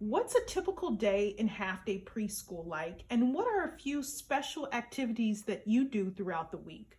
What's a typical day in half-day preschool like, and what are a few special activities that you do throughout the week?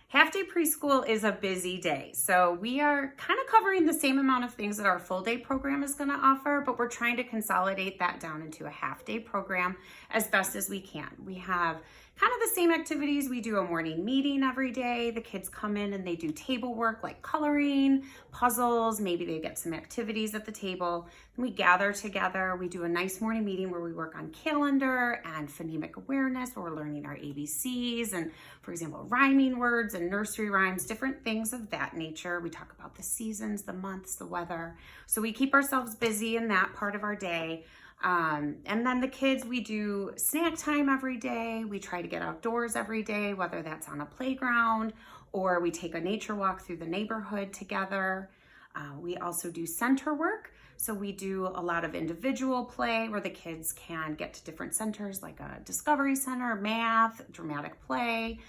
Half day preschool is a busy day. So we are kind of covering the same amount of things that our full day program is going to offer, but we're trying to consolidate that down into a half day program as best as we can. We have kind of the same activities. We do a morning meeting every day. The kids come in and they do table work like coloring, puzzles, maybe they get some activities at the table. Then we gather together. We do a nice morning meeting where we work on calendar and phonemic awareness, where we're learning our ABCs and, for example, rhyming words and nursery rhymes, different things of that nature. We talk about the seasons, the months, the weather. So we keep ourselves busy in that part of our day. And then the kids, we do snack time every day. We try to get outdoors every day, whether that's on a playground or we take a nature walk through the neighborhood together. We also do center work. So we do a lot of individual play where the kids can get to different centers like a discovery center, math, dramatic play.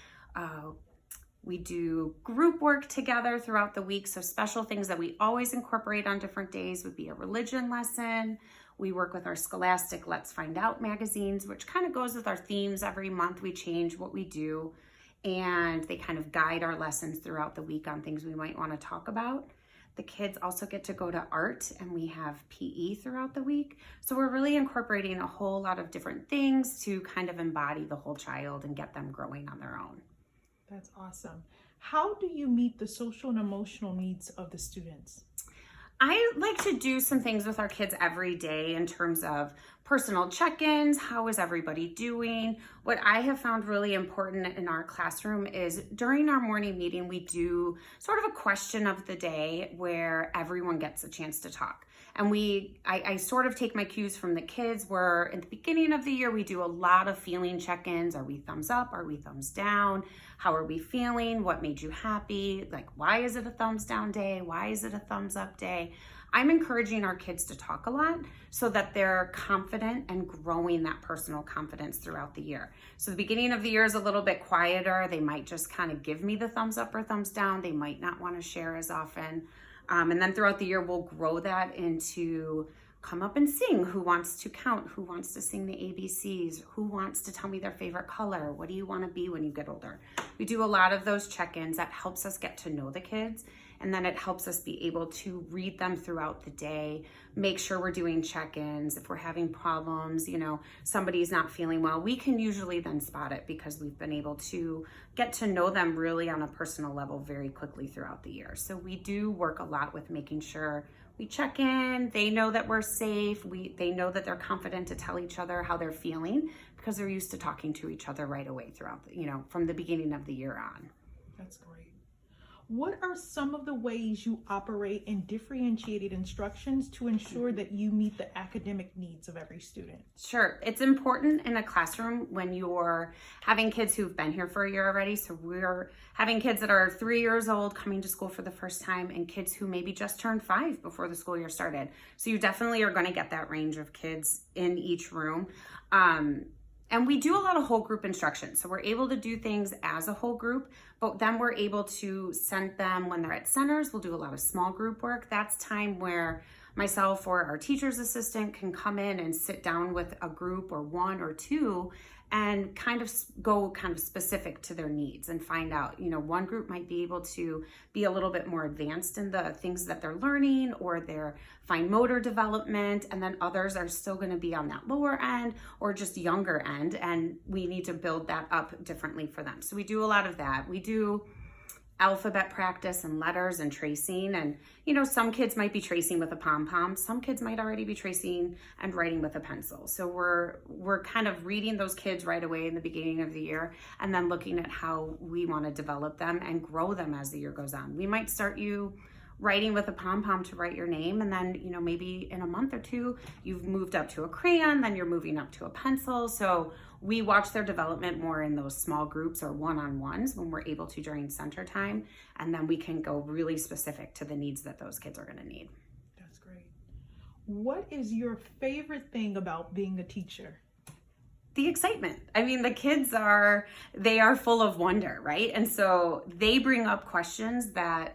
We do group work together throughout the week. So special things that we always incorporate on different days would be a religion lesson. We work with our Scholastic Let's Find Out magazines, which kind of goes with our themes. Every month we change what we do, and they kind of guide our lessons throughout the week on things we might want to talk about. The kids also get to go to art, and we have PE throughout the week. So we're really incorporating a whole lot of different things to kind of embody the whole child and get them growing on their own. That's awesome. How do you meet the social and emotional needs of the students? I like to do some things with our kids every day in terms of personal check-ins. How is everybody doing? What I have found really important in our classroom is during our morning meeting, we do sort of a question of the day where everyone gets a chance to talk. And I sort of take my cues from the kids, where at the beginning of the year, we do a lot of feeling check-ins. Are we thumbs up? Are we thumbs down? How are we feeling? What made you happy? Like, why is it a thumbs down day? Why is it a thumbs up day? I'm encouraging our kids to talk a lot so that they're confident and growing that personal confidence throughout the year. So the beginning of the year is a little bit quieter. They might just kind of give me the thumbs up or thumbs down. They might not want to share as often. And then throughout the year, we'll grow that into come up and sing. Who wants to count? Who wants to sing the ABCs? Who wants to tell me their favorite color? What do you want to be when you get older? We do a lot of those check-ins. That helps us get to know the kids. And then it helps us be able to read them throughout the day, make sure we're doing check-ins. If we're having problems, somebody's not feeling well, we can usually then spot it because we've been able to get to know them really on a personal level very quickly throughout the year. So we do work a lot with making sure we check in, they know that we're safe, they know that they're confident to tell each other how they're feeling because they're used to talking to each other right away throughout, from the beginning of the year on. That's great. What are some of the ways you operate in differentiated instructions to ensure that you meet the academic needs of every student? Sure. It's important in a classroom when you're having kids who've been here for a year already. So we're having kids that are 3 years old coming to school for the first time and kids who maybe just turned 5 before the school year started. So you definitely are going to get that range of kids in each room. And we do a lot of whole group instruction. So we're able to do things as a whole group, but then we're able to send them when they're at centers. We'll do a lot of small group work. That's time where myself or our teacher's assistant can come in and sit down with a group or one or two and kind of go kind of specific to their needs and find out, one group might be able to be a little bit more advanced in the things that they're learning or their fine motor development, and then others are still going to be on that lower end or just younger end, and we need to build that up differently for them. So we do a lot of that. We do alphabet practice and letters and tracing, and some kids might be tracing with a pom-pom, some kids might already be tracing and writing with a pencil. So we're kind of reading those kids right away in the beginning of the year and then looking at how we want to develop them and grow them as the year goes on. We might start you writing with a pom-pom to write your name, and then maybe in a month or two you've moved up to a crayon, then you're moving up to a pencil. So we watch their development more in those small groups or one-on-ones when we're able to during center time, and then we can go really specific to the needs that those kids are going to need. That's great. What is your favorite thing about being a teacher? The excitement. I mean, the kids they are full of wonder, right? And so they bring up questions that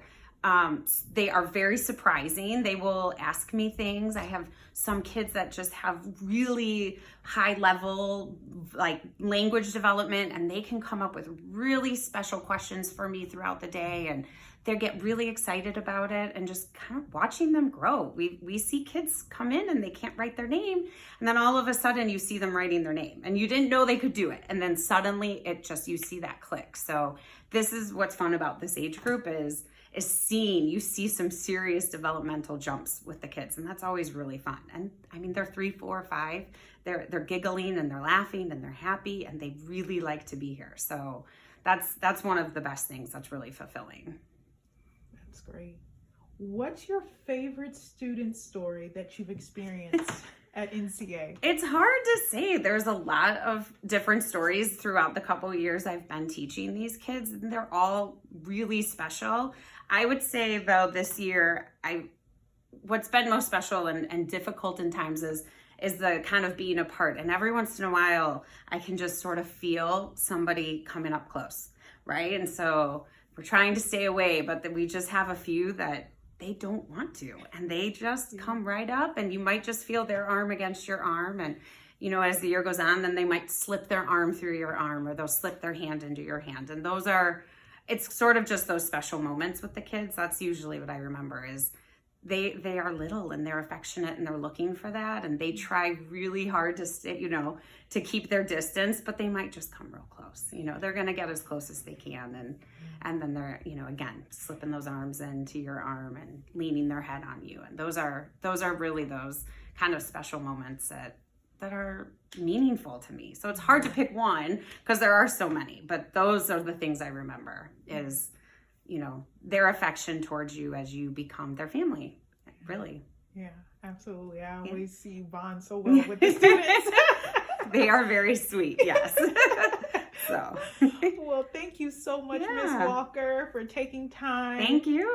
They are very surprising. They will ask me things. I have some kids that just have really high level like language development, and they can come up with really special questions for me throughout the day, and they get really excited about it, and just kind of watching them grow. We see kids come in and they can't write their name, and then all of a sudden you see them writing their name and you didn't know they could do it, and then suddenly you see that click. So this is what's fun about this age group is seeing, you see some serious developmental jumps with the kids, and that's always really fun. And I mean, they're 3, 4, 5, they're giggling and they're laughing and they're happy and they really like to be here. So that's one of the best things that's really fulfilling. That's great. What's your favorite student story that you've experienced at NCA? It's hard to say. There's a lot of different stories throughout the couple years I've been teaching these kids, and they're all really special. I would say though, this year, what's been most special and difficult in times is the kind of being apart. And every once in a while, I can just sort of feel somebody coming up close, right? And so we're trying to stay away, but we just have a few that they don't want to, and they just come right up, and you might just feel their arm against your arm. And, you know, as the year goes on, then they might slip their arm through your arm, or they'll slip their hand into your hand. And it's sort of just those special moments with the kids. That's usually what I remember is they are little and they're affectionate and they're looking for that. And they try really hard to stay, you know, to keep their distance, but they might just come real close. You know, they're going to get as close as they can. And then they're, you know, again, slipping those arms into your arm and leaning their head on you. And those are really those kind of special moments that are meaningful to me. So it's hard to pick one because there are so many, but those are the things I remember is, you know, their affection towards you as you become their family, really. Yeah, absolutely. I always see you bond so well with the students. They are very sweet, yes. So. Well, thank you so much, Ms. Walker, for taking time. Thank you.